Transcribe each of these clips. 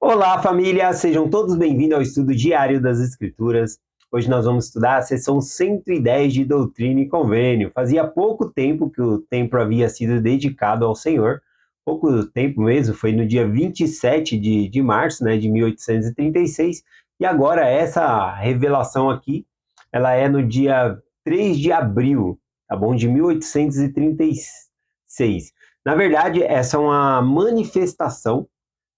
Olá, família! Sejam todos bem-vindos ao estudo diário das Escrituras. Hoje nós vamos estudar a seção 110 de Doutrina e Convênio. Fazia pouco tempo que o templo havia sido dedicado ao Senhor, pouco tempo mesmo, foi no dia 27 de março, de 1836, e agora essa revelação aqui, ela é no dia 3 de abril, tá bom? De 1836. Na verdade, essa é uma manifestação,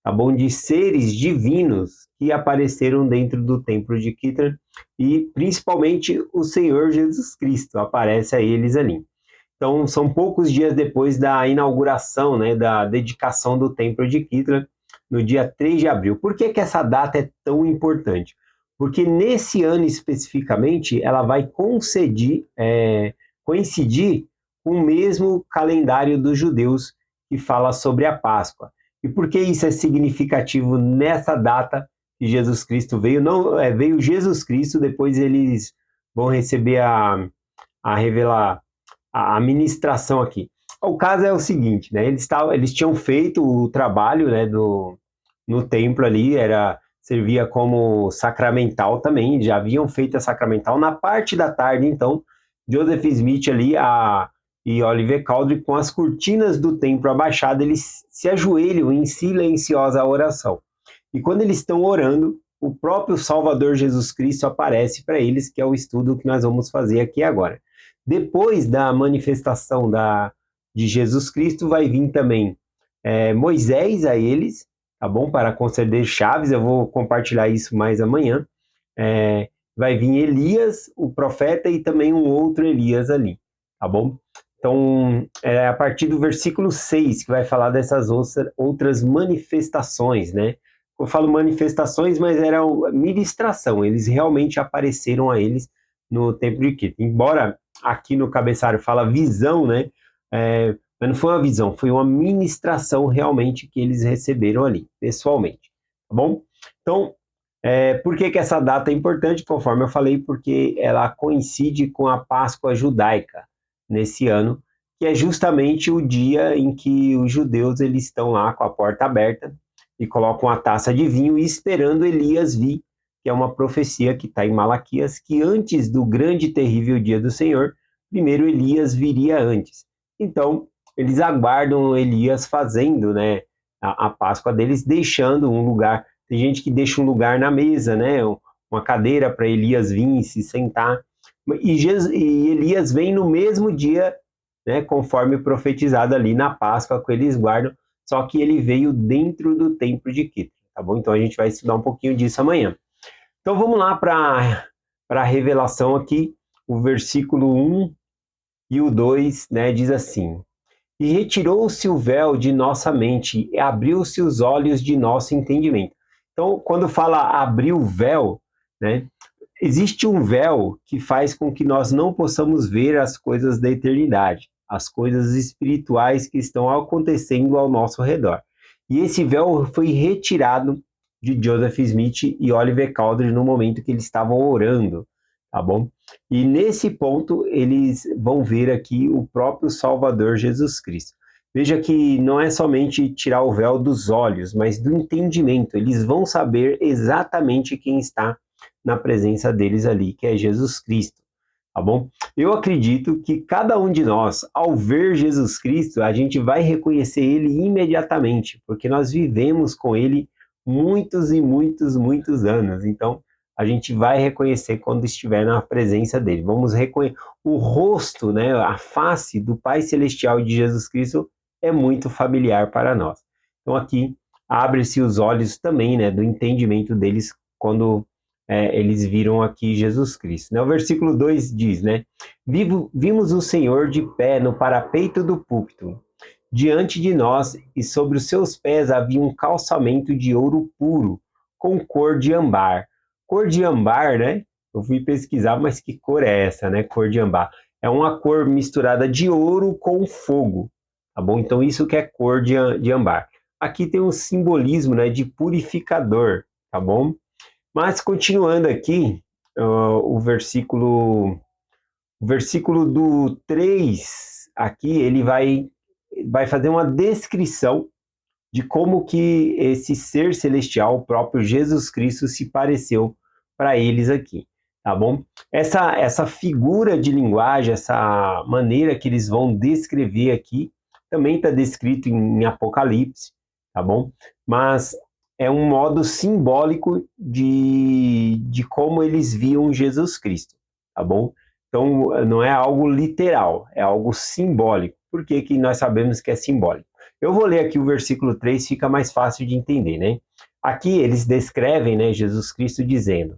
tá bom? De seres divinos que apareceram dentro do templo de Kitran, e principalmente o Senhor Jesus Cristo aparece a eles ali. Então, são poucos dias depois da inauguração, da dedicação do templo de Kitran, no dia 3 de abril. Por que essa data é tão importante? Porque nesse ano especificamente, ela vai coincidir com o mesmo calendário dos judeus que fala sobre a Páscoa. E por que isso é significativo nessa data que Jesus Cristo veio? Não, veio Jesus Cristo, depois eles vão receber a revelar a ministração aqui. O caso é o seguinte, eles tinham feito o trabalho, no templo ali, servia como sacramental também, já haviam feito a sacramental. Na parte da tarde, então, Joseph Smith ali e Oliver Cowdery, com as cortinas do templo abaixadas, eles se ajoelham em silenciosa oração. E quando eles estão orando, o próprio Salvador Jesus Cristo aparece para eles, que é o estudo que nós vamos fazer aqui agora. Depois da manifestação de Jesus Cristo, vai vir também Moisés a eles, tá bom? Para conceder chaves, eu vou compartilhar isso mais amanhã. Vai vir Elias, o profeta, e também um outro Elias ali, tá bom? Então, é a partir do versículo 6 que vai falar dessas outras manifestações, né? Eu falo manifestações, mas era ministração, eles realmente apareceram a eles no templo de Quito. Embora aqui no cabeçalho fala visão, mas não foi uma visão, foi uma ministração realmente que eles receberam ali, pessoalmente, tá bom? Então, por que essa data é importante? Conforme eu falei, porque ela coincide com a Páscoa judaica nesse ano, que é justamente o dia em que os judeus eles estão lá com a porta aberta e colocam a taça de vinho esperando Elias vir, que é uma profecia que está em Malaquias, que antes do grande e terrível dia do Senhor, primeiro Elias viria antes. Então, eles aguardam Elias fazendo, a Páscoa deles, deixando um lugar. Tem gente que deixa um lugar na mesa, uma cadeira para Elias vir e se sentar. E Elias vem no mesmo dia, conforme profetizado ali na Páscoa, que eles guardam, só que ele veio dentro do templo de Quito, tá bom? Então a gente vai estudar um pouquinho disso amanhã. Então vamos lá para a revelação aqui, o versículo 1 e o 2, diz assim: E retirou-se o véu de nossa mente e abriu-se os olhos de nosso entendimento. Então, quando fala abrir o véu, né, existe um véu que faz com que nós não possamos ver as coisas da eternidade, as coisas espirituais que estão acontecendo ao nosso redor. E esse véu foi retirado de Joseph Smith e Oliver Cowdery no momento que eles estavam orando, tá bom? E nesse ponto eles vão ver aqui o próprio Salvador Jesus Cristo. Veja que não é somente tirar o véu dos olhos, mas do entendimento. Eles vão saber exatamente quem está na presença deles ali, que é Jesus Cristo, tá bom? Eu acredito que cada um de nós, ao ver Jesus Cristo, a gente vai reconhecer ele imediatamente, porque nós vivemos com ele muitos e muitos, muitos anos. Então, a gente vai reconhecer quando estiver na presença dele. Vamos reconhecer o rosto, a face do Pai Celestial e de Jesus Cristo é muito familiar para nós. Então, aqui abre-se os olhos também, do entendimento deles quando eles viram aqui Jesus Cristo. O versículo 2 diz, Vimos o Senhor de pé no parapeito do púlpito, diante de nós, e sobre os seus pés havia um calçamento de ouro puro, com cor de ambar. Cor de ambar, Eu fui pesquisar, mas que cor é essa, Cor de ambar. É uma cor misturada de ouro com fogo, tá bom? Então isso que é cor de ambar. Aqui tem um simbolismo, de purificador, tá bom? Mas continuando aqui, o versículo do 3, aqui ele vai fazer uma descrição de como que esse ser celestial, o próprio Jesus Cristo, se pareceu para eles aqui, tá bom? Essa figura de linguagem, essa maneira que eles vão descrever aqui, também está descrito em Apocalipse, tá bom? Mas é um modo simbólico de como eles viam Jesus Cristo, tá bom? Então, não é algo literal, é algo simbólico. Por que que nós sabemos que é simbólico? Eu vou ler aqui o versículo 3, fica mais fácil de entender, né? Aqui eles descrevem, né, Jesus Cristo dizendo: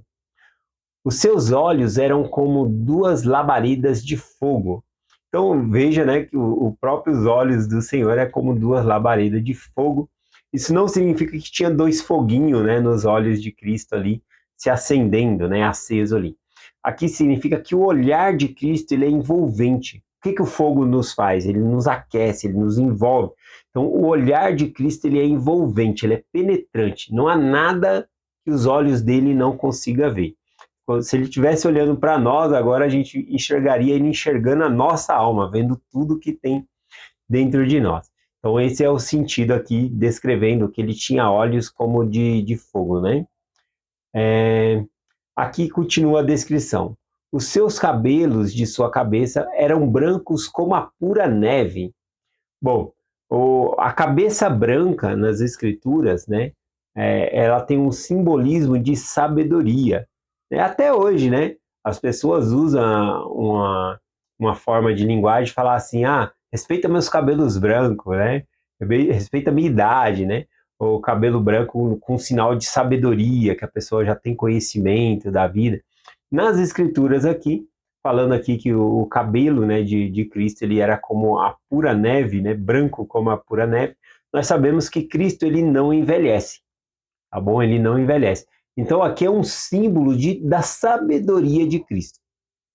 os seus olhos eram como duas labaredas de fogo. Então veja, né, que os próprios olhos do Senhor é como duas labaredas de fogo. Isso não significa que tinha dois foguinhos, né, nos olhos de Cristo ali, se acendendo, né, aceso ali. Aqui significa que o olhar de Cristo ele é envolvente. O que que o fogo nos faz? Ele nos aquece, ele nos envolve. Então o olhar de Cristo ele é envolvente, ele é penetrante. Não há nada que os olhos dele não consigam ver. Se ele estivesse olhando para nós, agora a gente enxergaria ele enxergando a nossa alma, vendo tudo que tem dentro de nós. Então esse é o sentido aqui, descrevendo que ele tinha olhos como de fogo, né? Aqui continua a descrição. Os seus cabelos de sua cabeça eram brancos como a pura neve. Bom, a cabeça branca nas escrituras, né? Ela tem um simbolismo de sabedoria. Até hoje, né? As pessoas usam uma forma de linguagem de falar assim, respeita meus cabelos brancos, né? Respeita a minha idade, né? O cabelo branco com sinal de sabedoria, que a pessoa já tem conhecimento da vida. Nas escrituras aqui, falando aqui que o cabelo, né, de Cristo ele era como a pura neve, né, branco como a pura neve, nós sabemos que Cristo ele não envelhece, tá bom? Ele não envelhece. Então aqui é um símbolo da sabedoria de Cristo.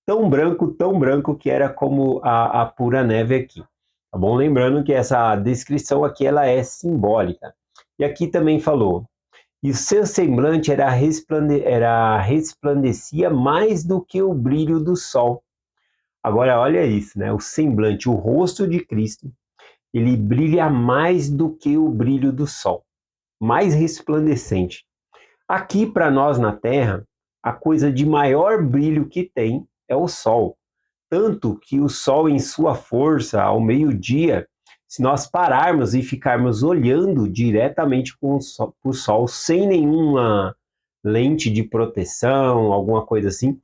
Tão branco que era como a pura neve aqui. Tá bom? Lembrando que essa descrição aqui ela é simbólica. E aqui também falou, e seu semblante resplandecia mais do que o brilho do sol. Agora olha isso, né? O semblante, o rosto de Cristo, ele brilha mais do que o brilho do sol, mais resplandecente. Aqui para nós na Terra, a coisa de maior brilho que tem é o sol. Tanto que o sol em sua força ao meio-dia, se nós pararmos e ficarmos olhando diretamente para o sol sem nenhuma lente de proteção, alguma coisa assim,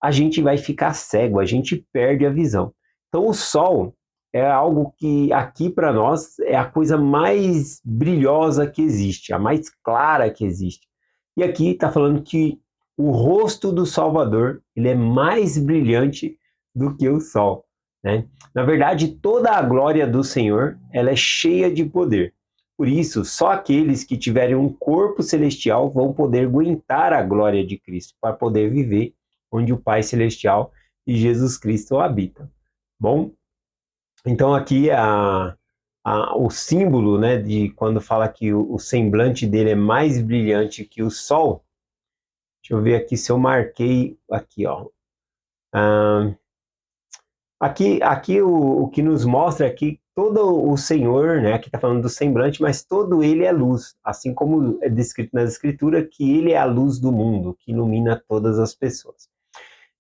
a gente vai ficar cego, a gente perde a visão. Então o sol é algo que aqui para nós é a coisa mais brilhosa que existe, a mais clara que existe. E aqui está falando que o rosto do Salvador ele é mais brilhante do que o sol, né? Na verdade, toda a glória do Senhor ela é cheia de poder. Por isso, só aqueles que tiverem um corpo celestial vão poder aguentar a glória de Cristo para poder viver onde o Pai Celestial e Jesus Cristo habitam. Bom, então aqui o símbolo, né, de quando fala que o semblante dele é mais brilhante que o sol. Deixa eu ver aqui se eu marquei aqui, ó. Aqui o que nos mostra é que todo o Senhor, né, aqui está falando do semblante, mas todo ele é luz, assim como é descrito nas Escrituras que ele é a luz do mundo, que ilumina todas as pessoas.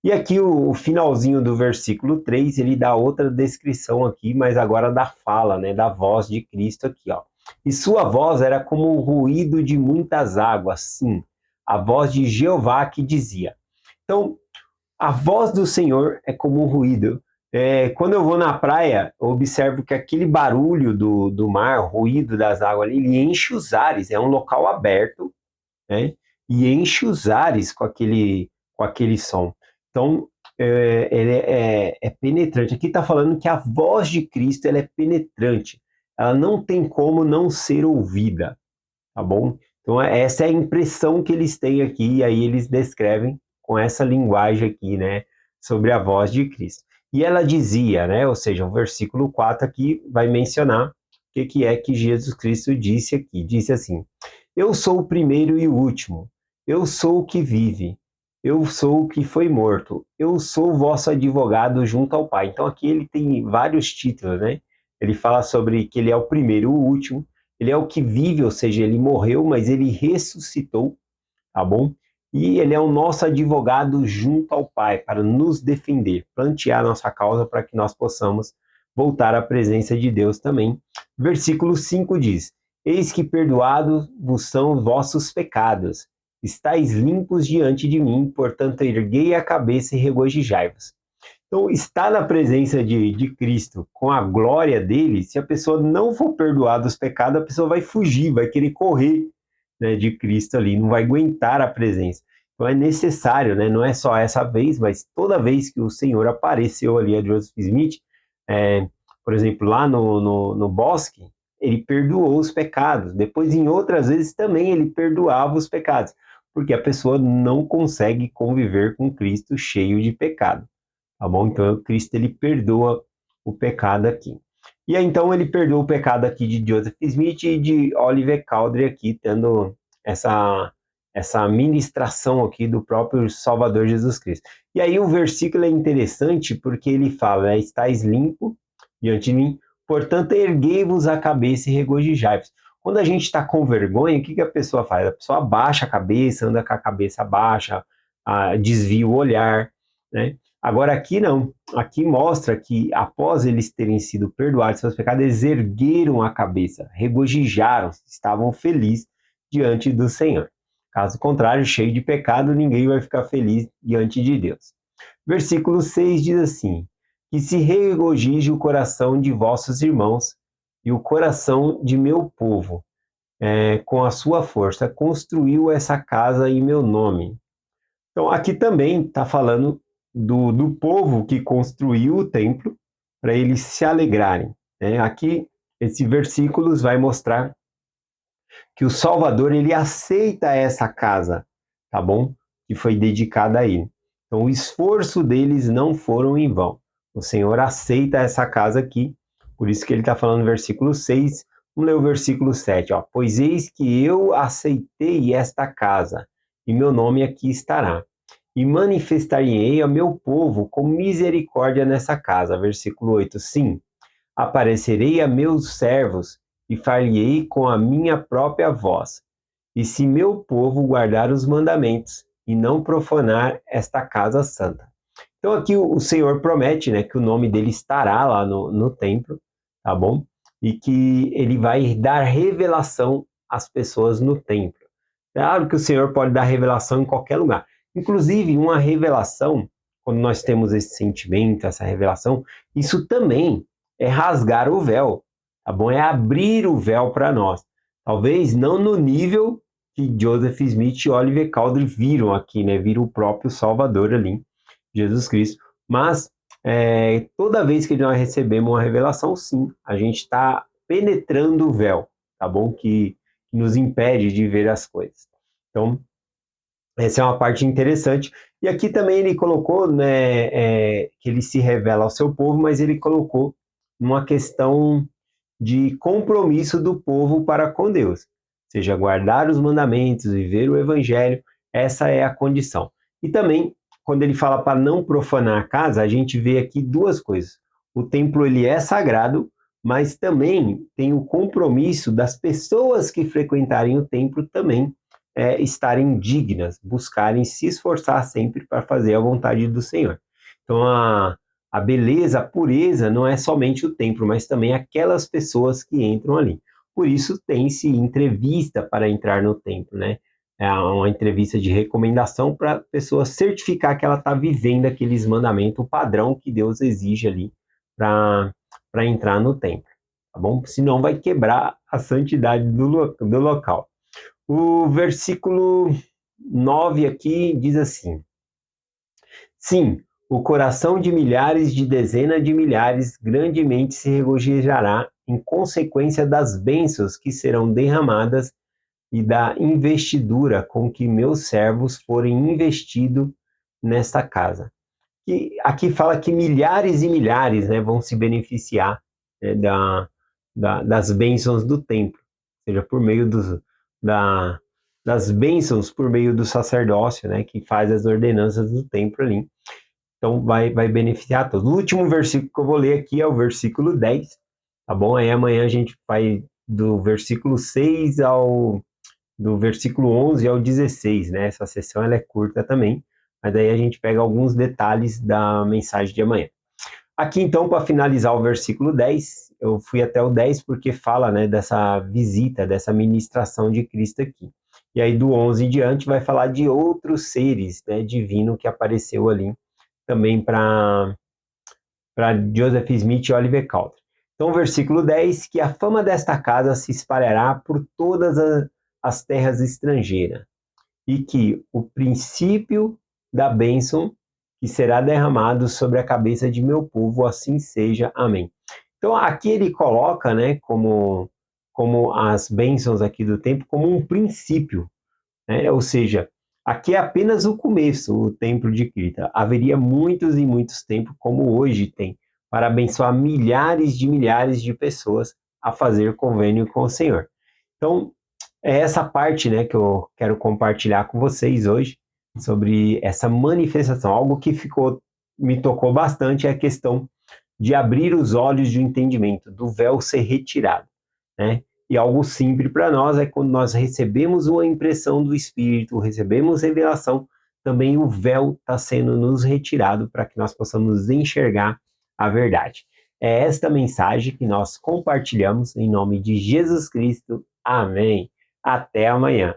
E aqui o finalzinho do versículo 3, ele dá outra descrição aqui, mas agora da fala, né, da voz de Cristo aqui, ó. E sua voz era como o ruído de muitas águas, sim, a voz de Jeová que dizia. Então, a voz do Senhor é como um ruído. Quando eu vou na praia, eu observo que aquele barulho do mar, o ruído das águas ali, ele enche os ares, é um local aberto, né? E enche os ares com aquele som. Então, ele é penetrante. Aqui está falando que a voz de Cristo ela é penetrante. Ela não tem como não ser ouvida, tá bom? Então, essa é a impressão que eles têm aqui, e aí eles descrevem com essa linguagem aqui, né, sobre a voz de Cristo. E ela dizia, né, ou seja, o versículo 4 aqui vai mencionar o que é que Jesus Cristo disse aqui. Disse assim, eu sou o primeiro e o último, eu sou o que vive, eu sou o que foi morto, eu sou o vosso advogado junto ao Pai. Então aqui ele tem vários títulos, né? Ele fala sobre que ele é o primeiro e o último, ele é o que vive, ou seja, ele morreu, mas ele ressuscitou, tá bom? E ele é o nosso advogado junto ao Pai para nos defender, plantear nossa causa para que nós possamos voltar à presença de Deus também. Versículo 5 diz: Eis que perdoados vos são os vossos pecados, estáis limpos diante de mim, portanto erguei a cabeça e regozijai-vos. Então, estar na presença de Cristo, com a glória dele, se a pessoa não for perdoada dos pecados, a pessoa vai fugir, vai querer correr, né, de Cristo ali, não vai aguentar a presença. Então é necessário, né, não é só essa vez, mas toda vez que o Senhor apareceu ali a Joseph Smith, por exemplo, lá no bosque, ele perdoou os pecados. Depois, em outras vezes, também ele perdoava os pecados, porque a pessoa não consegue conviver com Cristo cheio de pecado. Tá bom? Então, Cristo, ele perdoa o pecado aqui. E aí, então, ele perdoa o pecado aqui de Joseph Smith e de Oliver Cowdery aqui, tendo essa ministração aqui do próprio Salvador Jesus Cristo. E aí, o versículo é interessante porque ele fala, né, estáis limpo diante de mim, portanto, erguei-vos a cabeça e regozijai-vos. Quando a gente está com vergonha, o que a pessoa faz? A pessoa abaixa a cabeça, anda com a cabeça baixa, desvia o olhar, né? Agora aqui não, aqui mostra que após eles terem sido perdoados seus pecados, eles ergueram a cabeça, regozijaram, estavam felizes diante do Senhor. Caso contrário, cheio de pecado, ninguém vai ficar feliz diante de Deus. Versículo 6 diz assim: Que se regozije o coração de vossos irmãos e o coração de meu povo, com a sua força, construiu essa casa em meu nome. Então, aqui também está falando do povo que construiu o templo para eles se alegrarem, né? Aqui, esse versículos vai mostrar que o Salvador, ele aceita essa casa, tá bom? Que foi dedicada a ele. Então, o esforço deles não foram em vão. O Senhor aceita essa casa aqui, por isso que ele está falando no versículo 6. Vamos ler o versículo 7, ó. Pois eis que eu aceitei esta casa, e meu nome aqui estará. E manifestarei ao meu povo com misericórdia nessa casa. Versículo 8. Sim, aparecerei a meus servos e far-lhe-ei com a minha própria voz. E se meu povo guardar os mandamentos e não profanar esta casa santa. Então aqui o Senhor promete, né, que o nome dele estará lá no templo, tá bom? E que ele vai dar revelação às pessoas no templo. Claro que o Senhor pode dar revelação em qualquer lugar. Inclusive, uma revelação, quando nós temos esse sentimento, essa revelação, isso também é rasgar o véu, tá bom? É abrir o véu para nós. Talvez não no nível que Joseph Smith e Oliver Cowdery viram aqui, né? Viram o próprio Salvador ali, Jesus Cristo. Mas toda vez que nós recebemos uma revelação, sim, a gente está penetrando o véu, tá bom? Que nos impede de ver as coisas. Então, essa é uma parte interessante. E aqui também ele colocou, né, que ele se revela ao seu povo, mas ele colocou uma questão de compromisso do povo para com Deus. Ou seja, guardar os mandamentos, viver o evangelho, essa é a condição. E também, quando ele fala para não profanar a casa, a gente vê aqui duas coisas. O templo, ele é sagrado, mas também tem o compromisso das pessoas que frequentarem o templo também estarem dignas, buscarem se esforçar sempre para fazer a vontade do Senhor. Então, a beleza, a pureza não é somente o templo, mas também aquelas pessoas que entram ali. Por isso tem-se entrevista para entrar no templo, né? É uma entrevista de recomendação para a pessoa certificar que ela está vivendo aqueles mandamentos, o padrão que Deus exige ali para entrar no templo, tá bom? Senão vai quebrar a santidade do local. O versículo 9 aqui diz assim: Sim, o coração de milhares, de dezenas de milhares, grandemente se regozijará em consequência das bênçãos que serão derramadas e da investidura com que meus servos forem investidos nesta casa. E aqui fala que milhares e milhares, né, vão se beneficiar, né, das bênçãos do templo, ou seja, por meio das bênçãos, por meio do sacerdócio, né, que faz as ordenanças do templo ali. Então vai beneficiar a todos. O último versículo que eu vou ler aqui é o versículo 10, tá bom? Aí amanhã a gente vai do versículo 6 do versículo 11 ao 16, né? Essa sessão ela é curta também, mas daí a gente pega alguns detalhes da mensagem de amanhã. Aqui então, para finalizar o versículo 10, eu fui até o 10 porque fala, né, dessa visita, dessa ministração de Cristo aqui. E aí do 11 em diante vai falar de outros seres, né, divino que apareceu ali também para Joseph Smith e Oliver Cowdery. Então, versículo 10, que a fama desta casa se espalhará por todas as terras estrangeiras, e que o princípio da bênção que será derramado sobre a cabeça de meu povo, assim seja. Amém. Então, aqui ele coloca, né, como as bênçãos aqui do templo, como um princípio, né? Ou seja, aqui é apenas o começo, o templo de Krita. Haveria muitos e muitos templos, como hoje tem, para abençoar milhares de pessoas a fazer convênio com o Senhor. Então, é essa parte, né, que eu quero compartilhar com vocês hoje, sobre essa manifestação. Algo que me tocou bastante é a questão de abrir os olhos de entendimento, do véu ser retirado, né? E algo simples para nós é quando nós recebemos uma impressão do Espírito, recebemos revelação, também o véu está sendo nos retirado para que nós possamos enxergar a verdade. É esta mensagem que nós compartilhamos em nome de Jesus Cristo. Amém. Até amanhã.